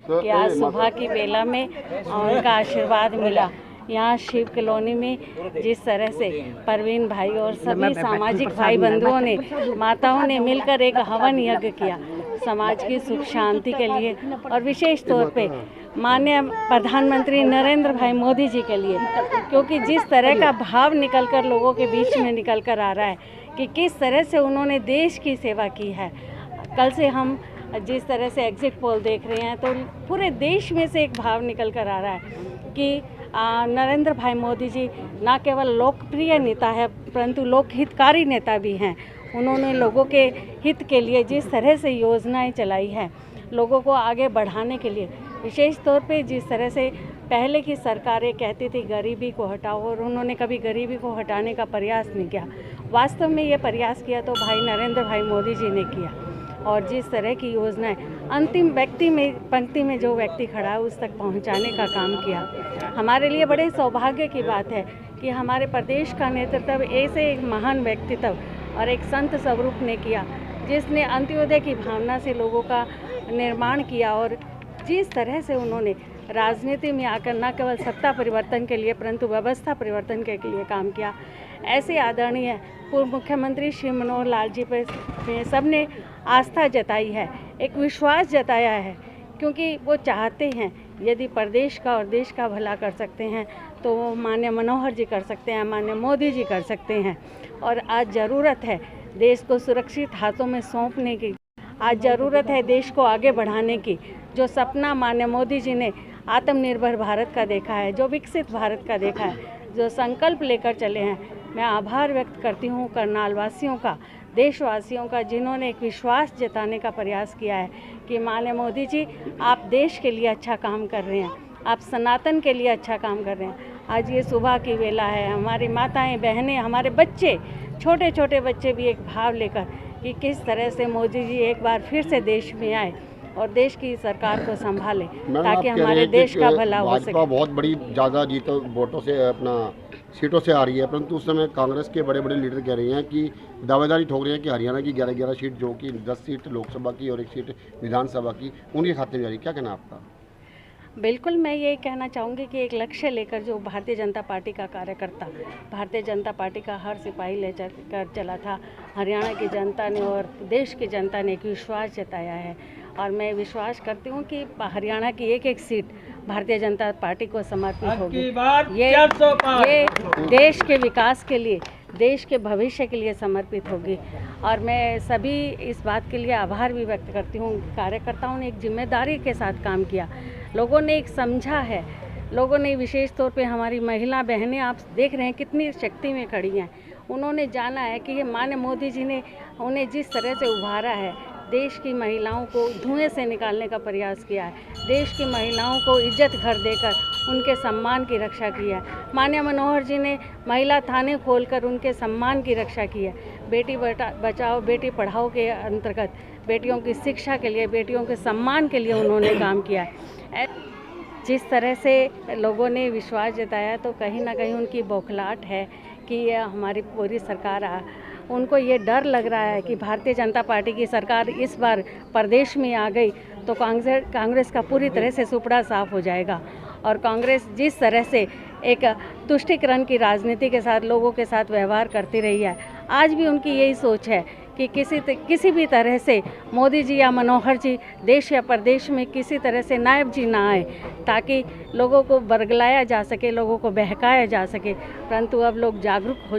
कि आज सुबह की बेला में उनका आशीर्वाद मिला। यहाँ शिव कॉलोनी में जिस तरह से परवीन भाई और सभी सामाजिक भाई बंधुओं ने, माताओं ने मिलकर एक हवन यज्ञ किया समाज की सुख शांति के लिए, और विशेष तौर पे माननीय प्रधानमंत्री नरेंद्र भाई मोदी जी के लिए, क्योंकि जिस तरह का भाव निकलकर लोगों के बीच में निकल कर आ रहा है कि किस तरह से उन्होंने देश की सेवा की है। कल से हम जिस तरह से एग्जिट पोल देख रहे हैं तो पूरे देश में से एक भाव निकल कर आ रहा है कि नरेंद्र भाई मोदी जी न केवल लोकप्रिय नेता है परंतु लोक हितकारी नेता भी हैं। उन्होंने लोगों के हित के लिए जिस तरह से योजनाएं चलाई है, लोगों को आगे बढ़ाने के लिए, विशेष तौर पे जिस तरह से पहले की सरकारें कहती थी गरीबी को हटाओ, और उन्होंने कभी गरीबी को हटाने का प्रयास नहीं किया। वास्तव में ये प्रयास किया तो भाई नरेंद्र भाई मोदी जी ने किया, और जिस तरह की योजनाएं अंतिम व्यक्ति में पंक्ति में जो व्यक्ति खड़ा है उस तक पहुंचाने का काम किया। हमारे लिए बड़े सौभाग्य की बात है कि हमारे प्रदेश का नेतृत्व ऐसे एक महान व्यक्तित्व और एक संत स्वरूप ने किया, जिसने अंत्योदय की भावना से लोगों का निर्माण किया, और जिस तरह से उन्होंने राजनीति में आकर न केवल सत्ता परिवर्तन के लिए परंतु व्यवस्था परिवर्तन के लिए काम किया। ऐसे आदरणीय पूर्व मुख्यमंत्री श्री मनोहर लाल जी पर सबने आस्था जताई है, एक विश्वास जताया है, क्योंकि वो चाहते हैं यदि प्रदेश का और देश का भला कर सकते हैं तो वो माननीय मनोहर जी कर सकते हैं, माननीय मोदी जी कर सकते हैं। और आज ज़रूरत है देश को सुरक्षित हाथों में सौंपने की, आज ज़रूरत है देश को आगे बढ़ाने की। जो सपना माननीय मोदी जी ने आत्मनिर्भर भारत का देखा है, जो विकसित भारत का देखा है, जो संकल्प लेकर चले हैं, मैं आभार व्यक्त करती हूँ करनाल वासियों का, देशवासियों का, जिन्होंने एक विश्वास जताने का प्रयास किया है कि माननीय मोदी जी आप देश के लिए अच्छा काम कर रहे हैं, आप सनातन के लिए अच्छा काम कर रहे हैं। आज ये सुबह की वेला है, हमारी माताएं बहनें, हमारे बच्चे, छोटे छोटे बच्चे भी एक भाव लेकर कि किस तरह से मोदी जी एक बार फिर से देश में आए और देश की सरकार को संभाले ताकि हमारे देश का भला हो सके। बहुत बड़ी ज़्यादा जीत वोटों से अपना सीटों से आ रही है, परंतु उस समय कांग्रेस के बड़े बड़े लीडर कह रहे हैं कि दावेदारी ठोक रहे हैं कि हरियाणा की 11 सीट, जो कि 10 सीट लोकसभा की और 1 सीट विधानसभा की, उनके खाते में जा रही। क्या कहना आपका? बिल्कुल, मैं ये कहना चाहूँगी कि एक लक्ष्य लेकर जो भारतीय जनता पार्टी का कार्यकर्ता, भारतीय जनता पार्टी का हर सिपाही ले कर चला था, हरियाणा की जनता ने और देश की जनता ने एक विश्वास जताया है, और मैं विश्वास करती हूँ कि हरियाणा की एक एक सीट भारतीय जनता पार्टी को समर्पित होगी। ये देश के विकास के लिए, देश के भविष्य के लिए समर्पित होगी, और मैं सभी इस बात के लिए आभार भी व्यक्त करती हूँ। कार्यकर्ताओं ने एक जिम्मेदारी के साथ काम किया, लोगों ने एक समझा है, लोगों ने विशेष तौर पे हमारी महिला बहनें, आप देख रहे हैं कितनी शक्ति में खड़ी हैं। उन्होंने जाना है कि ये माननीय मोदी जी ने उन्हें जिस तरह से उभारा है, देश की महिलाओं को धुएं से निकालने का प्रयास किया है, देश की महिलाओं को इज्जत घर देकर उनके सम्मान की रक्षा की है। माननीय मनोहर जी ने महिला थाने खोलकर उनके सम्मान की रक्षा की है। बेटी बचाओ बेटी पढ़ाओ के अंतर्गत बेटियों की शिक्षा के लिए, बेटियों के सम्मान के लिए उन्होंने काम किया है। जिस तरह से लोगों ने विश्वास जताया तो कहीं ना कहीं उनकी बौखलाहट है कि ये हमारी पूरी सरकार उनको ये डर लग रहा है कि भारतीय जनता पार्टी की सरकार इस बार प्रदेश में आ गई तो कांग्रेस का पूरी तरह से सुपड़ा साफ हो जाएगा। और कांग्रेस जिस तरह से एक तुष्टीकरण की राजनीति के साथ लोगों के साथ व्यवहार करती रही है, आज भी उनकी यही सोच है कि किसी भी तरह से मोदी जी या मनोहर जी देश या प्रदेश में किसी तरह से नायब जी ना आए, ताकि लोगों को बरगलाया जा सके, लोगों को बहकाया जा सके। परंतु अब लोग जागरूक हो